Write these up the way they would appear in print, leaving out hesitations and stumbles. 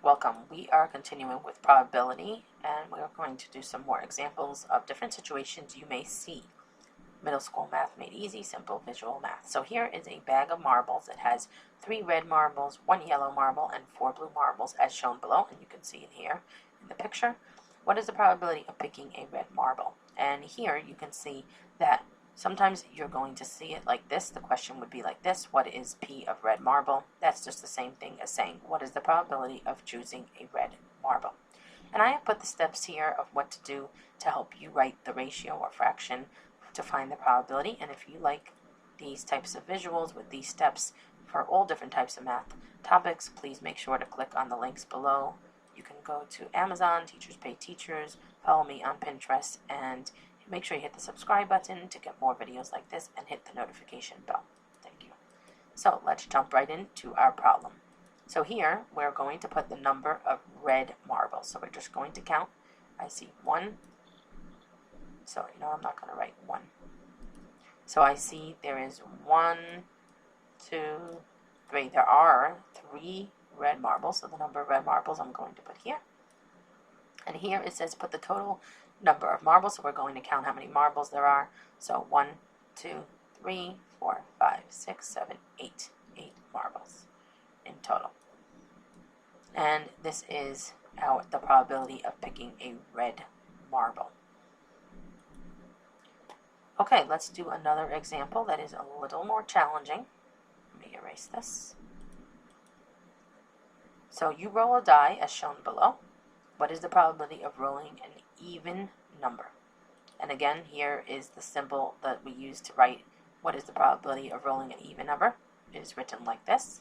Welcome. We are continuing with probability, and we are going to do some more examples of different situations you may see. Middle school math made easy, simple visual math. So here is a bag of marbles. It has 3 red marbles, 1 yellow marble, and 4 blue marbles as shown below, and you can see it here in the picture. What is the probability of picking a red marble? And here you can see that sometimes you're going to see it like this. The question would be like this: what is P of red marble? That's just the same thing as saying, what is the probability of choosing a red marble? And I have put the steps here of what to do to help you write the ratio or fraction to find the probability. And if you like these types of visuals with these steps for all different types of math topics, please make sure to click on the links below. You can go to Amazon, Teachers Pay Teachers, follow me on Pinterest, and make sure you hit the subscribe button to get more videos like this and hit the notification bell. Thank you. So let's jump right into our problem. So here we're going to put the number of red marbles. So we're just going to count. I see 1. So I'm not going to write 1. So I see there is 1, 2, 3. There are 3 red marbles. So the number of red marbles I'm going to put here. And here it says put the total number of marbles, so we're going to count how many marbles there are. So 1, 2, 3, 4, 5, 6, 7, 8. 8 marbles in total. And this is the probability of picking a red marble. Okay, let's do another example that is a little more challenging. Let me erase this. So you roll a die as shown below. What is the probability of rolling an even number? And again, here is the symbol that we use to write what is the probability of rolling an even number. It is written like this.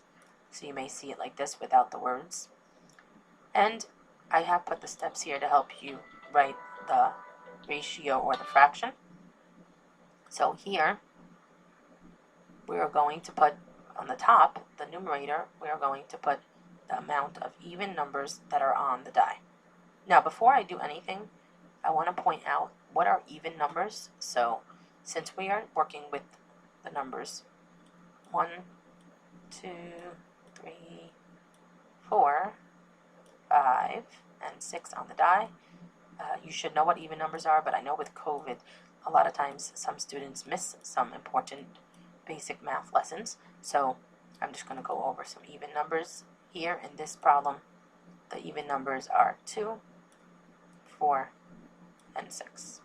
So you may see it like this without the words. And I have put the steps here to help you write the ratio or the fraction. So here, we are going to put on the top, the numerator, we are going to put the amount of even numbers that are on the die. Now, before I do anything, I want to point out what are even numbers. So, since we are working with the numbers 1, 2, 3, 4, 5, and 6 on the die, you should know what even numbers are, but I know with COVID, a lot of times some students miss some important basic math lessons. So, I'm just going to go over some even numbers here in this problem. The even numbers are 2, 4, and 6.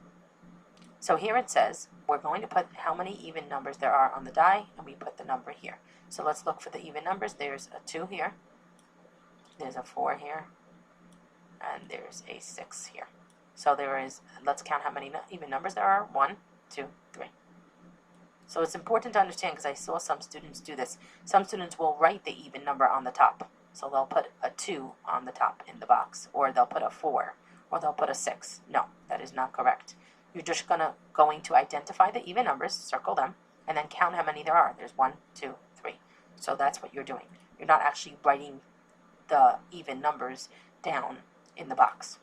So here it says we're going to put how many even numbers there are on the die, and we put the number here. So let's look for the even numbers. There's a 2 here, there's a 4 here, and there's a 6 here. So let's count how many even numbers there are. 1, 2, 3. So it's important to understand, because I saw some students do this. Some students will write the even number on the top. So they'll put a 2 on the top in the box, or they'll put a 4, or they'll put a 6. No, that is not correct. You're just going to identify the even numbers, circle them, and then count how many there are. There's 1, 2, 3. So that's what you're doing. You're not actually writing the even numbers down in the box.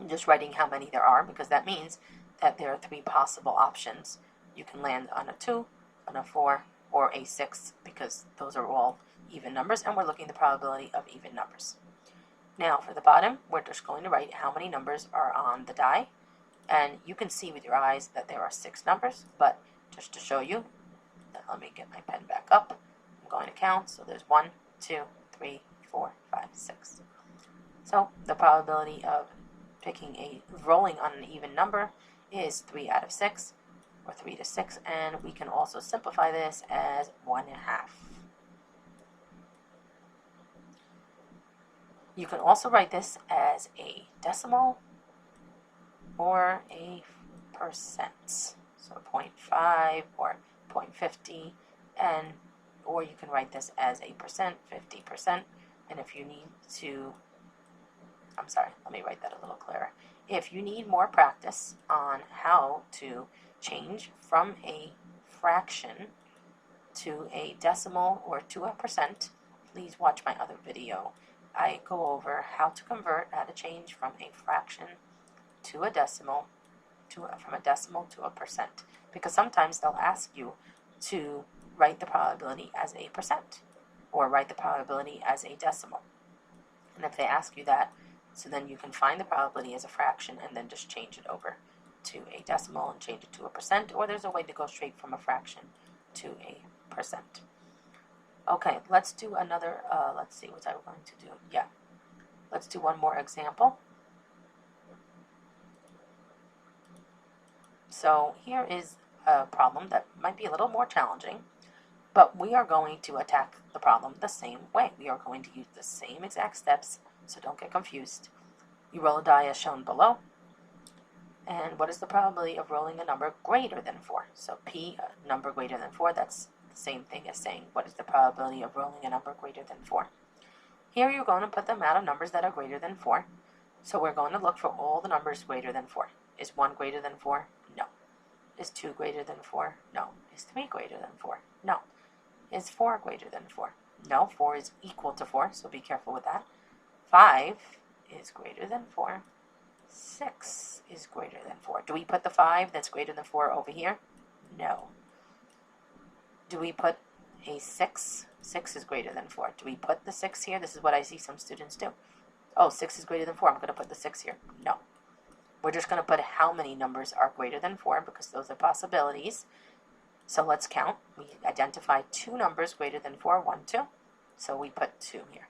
You're just writing how many there are, because that means that there are 3 possible options. You can land on a 2, on a 4, or a 6, because those are all even numbers, and we're looking at the probability of even numbers. Now for the bottom, we're just going to write how many numbers are on the die, and you can see with your eyes that there are 6 numbers, but just to show you, let me get my pen back up. I'm going to count. So there's 1, 2, 3, 4, 5, 6. So the probability of rolling on an even number is 3 out of 6, or 3 to 6, and we can also simplify this as 1/2. You can also write this as a decimal or a percent. So 0.5 or 0.50, or you can write this as a percent, 50%. And if you need to, let me write that a little clearer. If you need more practice on how to change from a fraction to a decimal or to a percent, please watch my other video. I go over how to change from a fraction to a decimal, from a decimal to a percent. Because sometimes they'll ask you to write the probability as a percent, or write the probability as a decimal. And if they ask you that, so then you can find the probability as a fraction and then just change it over to a decimal and change it to a percent, or there's a way to go straight from a fraction to a percent. Okay, let's do another, let's see what I'm going to do. Yeah, let's do one more example. So here is a problem that might be a little more challenging, but we are going to attack the problem the same way. We are going to use the same exact steps, so don't get confused. You roll a die as shown below. And what is the probability of rolling a number greater than 4? So P, a number greater than 4, that's the same thing as saying what is the probability of rolling a number greater than 4. Here you're going to put the amount of numbers that are greater than 4. So we're going to look for all the numbers greater than 4. Is 1 greater than 4? No. Is 2 greater than 4? No. Is 3 greater than 4? No. Is 4 greater than 4? No. 4 is equal to 4, so be careful with that. 5 is greater than 4. 6 is greater than 4. Do we put the 5 that's greater than 4 over here? No. Do we put a 6? 6 is greater than 4. Do we put the 6 here? This is what I see some students do. Oh, 6 is greater than 4. I'm going to put the 6 here. No. We're just going to put how many numbers are greater than 4 because those are possibilities. So let's count. We identify 2 numbers greater than 4. 1, 2. So we put 2 here.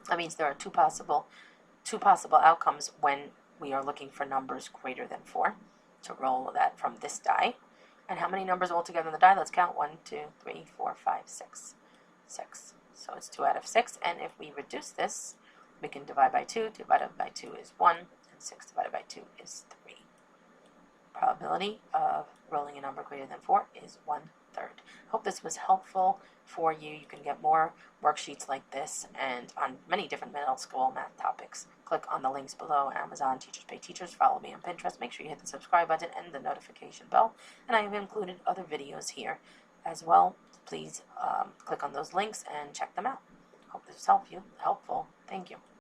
That means there are two possible outcomes when we are looking for numbers greater than 4. To roll that from this die. And how many numbers altogether in the die? Let's count. 1, 2, 3, 4, 5, 6. 6. So it's 2 out of 6. And if we reduce this, we can divide by 2. Divided by 2 is 1. And 6 divided by 2 is 3. Probability of rolling a number greater than 4 is 1/3. Hope this was helpful for you. You can get more worksheets like this and on many different middle school math topics. Click on the links below. Amazon, Teachers Pay Teachers. Follow me on Pinterest. Make sure you hit the subscribe button and the notification bell. And I have included other videos here as well. Please click on those links and check them out. Hope this was helpful. Thank you.